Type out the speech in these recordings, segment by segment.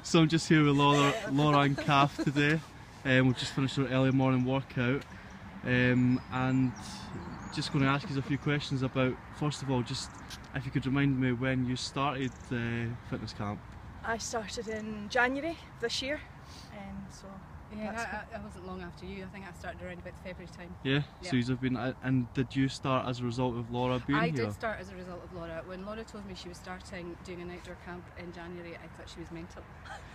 So I'm just here with Laura and Kath today. We've just finished our early morning workout, and just going to ask you a few questions about, first of all, just if you could remind me when you started fitness camp. I started in January this year, so yeah, I wasn't long after you. I think I started around about February time. Yeah, so you've been, and did you start as a result of Laura being here? I did start as a result of Laura. When Laura told me she was starting doing an outdoor camp in January, I thought she was mental.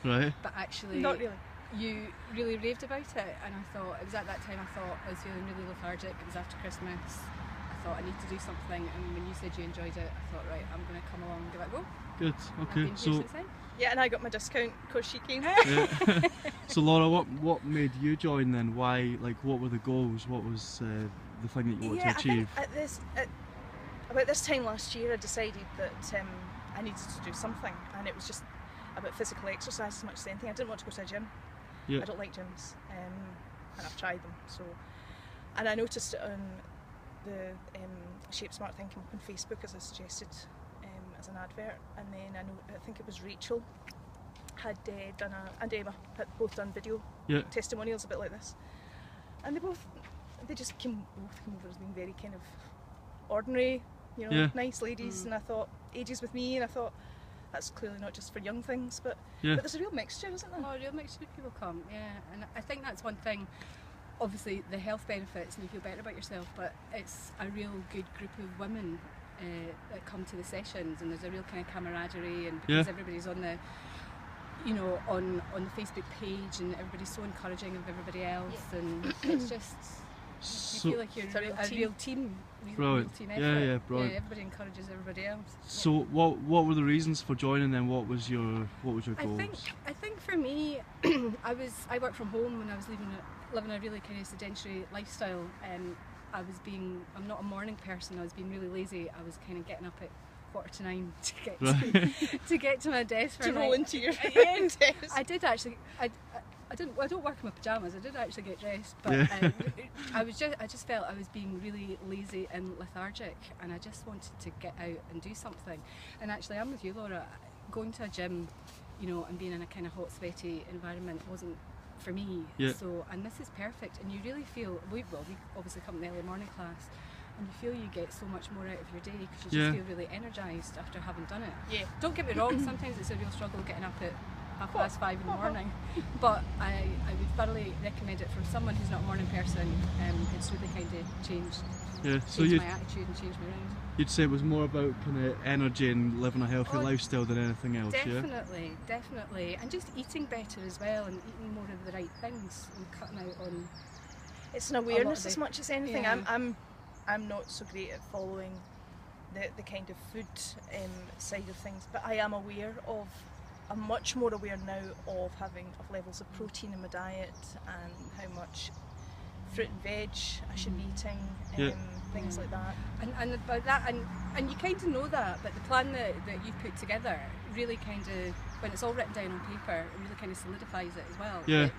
Right. But actually, not really. You really raved about it, and I thought, it was at that time I thought I was feeling really lethargic. It was after Christmas. I thought I need to do something, and when you said you enjoyed it, I thought, right, I'm going to come along and give it a go. Good, okay. So yeah, and I got my discount because she came. Yeah. So Laura, what made you join then? Why, like, what were the goals? What was the thing that you wanted to achieve? I think about this time last year I decided that I needed to do something, and it was just about physical exercise as much as anything. I didn't want to go to a gym. Yeah. I don't like gyms, and I've tried them. And I noticed it on the Shapesmart thing came up on Facebook as I suggested as an advert, and then I think it was Rachel had done and Emma had both done video testimonials a bit like this, and they just came over as being very kind of ordinary, nice ladies, and I thought, ages with me, and I thought, that's clearly not just for young things, but there's a real mixture, isn't there? Oh, a real mixture of people come, yeah. And I think that's one thing, obviously the health benefits and you feel better about yourself, but it's a real good group of women that come to the sessions, and there's a real kind of camaraderie, and because everybody's on the, on the Facebook page, and everybody's so encouraging of everybody else, and it's just, you feel like you're a real team. Brilliant. Real team effort. Yeah, brilliant. Yeah, everybody encourages everybody else. So what were the reasons for joining then? What was your goals? I think for me, I worked from home when I was living a really kind of sedentary lifestyle, and I'm not a morning person. I was being really lazy. I was kind of getting up at 8:45 to get to my desk for to roll into your desk. I did actually. I don't work in my pyjamas. I did actually get dressed, but I just felt I was being really lazy and lethargic, and I just wanted to get out and do something. And actually, I'm with you, Laura. Going to a gym, and being in a kind of hot, sweaty environment wasn't for me. Yeah. So, and this is perfect, and you really feel we obviously come to the early morning class, and you feel you get so much more out of your day because you just feel really energised after having done it. Yeah. Don't get me wrong. Sometimes it's a real struggle getting up at 5:30 in the morning, but I would thoroughly recommend it for someone who's not a morning person. It's really kind of changed my attitude and changed me around. You'd say it was more about kind of energy and living a healthy lifestyle than anything else. Definitely, and just eating better as well, and eating more of the right things, and cutting out on. It's an awareness as much as anything. Yeah. I'm not so great at following the kind of food side of things, but I am aware of. I'm much more aware now of levels of protein in my diet, and how much fruit and veg I should be eating, things like that. And about that, and you kind of know that, but the plan that you've put together really kind of, when it's all written down on paper, it really kind of solidifies it as well. Yeah. That,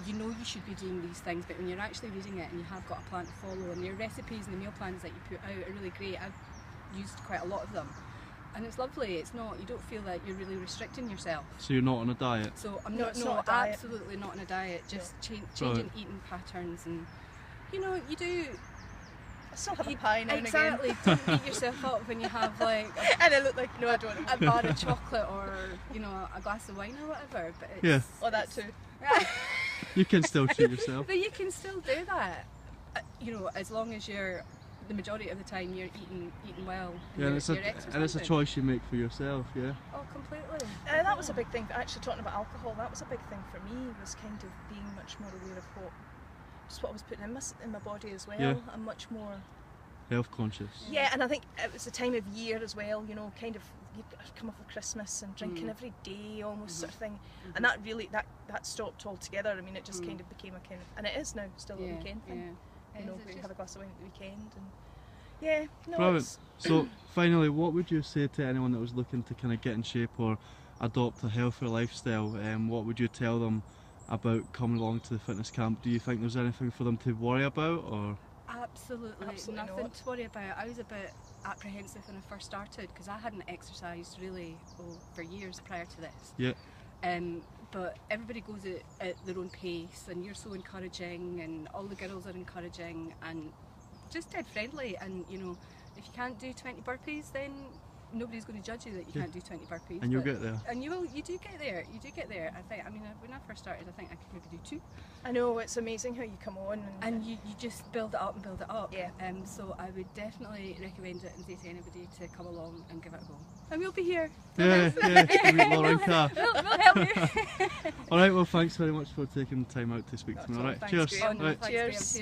you know you should be doing these things, but when you're actually reading it and you have got a plan to follow, and your recipes and the meal plans that you put out are really great. I've used quite a lot of them. And it's lovely. It's not. You don't feel like you're really restricting yourself. So you're not on a diet. So I'm not. No, absolutely not on a diet. Just changing eating patterns, and you do. I still have a pie now and again. Exactly. Don't beat yourself up when you have like. And I look like I don't. A bar of chocolate or a glass of wine or whatever. But it's, or that too. You can still treat yourself. But you can still do that. As long as you're. The majority of the time you're eating well, and and it's a choice you make for yourself. Yeah. Oh, completely. And that was a big thing. Actually, talking about alcohol, that was a big thing for me. Was kind of being much more aware of what I was putting in my body as well. Yeah. I'm much more health conscious. Yeah, and I think it was the time of year as well. Kind of you come off of Christmas and drinking every day almost sort of thing, and that really that stopped altogether. I mean, it just kind of became a kind of, and it is now still a weekend thing. Yeah. We have a glass of wine at the weekend, and Brilliant. So finally, what would you say to anyone that was looking to kind of get in shape or adopt a healthier lifestyle? What would you tell them about coming along to the fitness camp? Do you think there's anything for them to worry about, or? Absolutely nothing to worry about. I was a bit apprehensive when I first started because I hadn't exercised really for years prior to this. Yeah. But everybody goes at their own pace, and you're so encouraging, and all the girls are encouraging and just dead friendly. And you know, if you can't do 20 burpees, then nobody's going to judge you that you can't do 20 burpees. And you'll get there. And you do get there. You do get there. I think. I mean, when I first started, I think I could maybe do 2. I know, it's amazing how you come on and you just build it up and build it up. Yeah. So I would definitely recommend it and say to anybody to come along and give it a go. And we'll be here. Yeah, yeah. Meet Laura and Kath. We'll help you. All right. Well, thanks very much for taking the time out to speak to me. All right. Thanks, Cheers. Graham. Right. Thanks, Cheers. Graham. Cheers.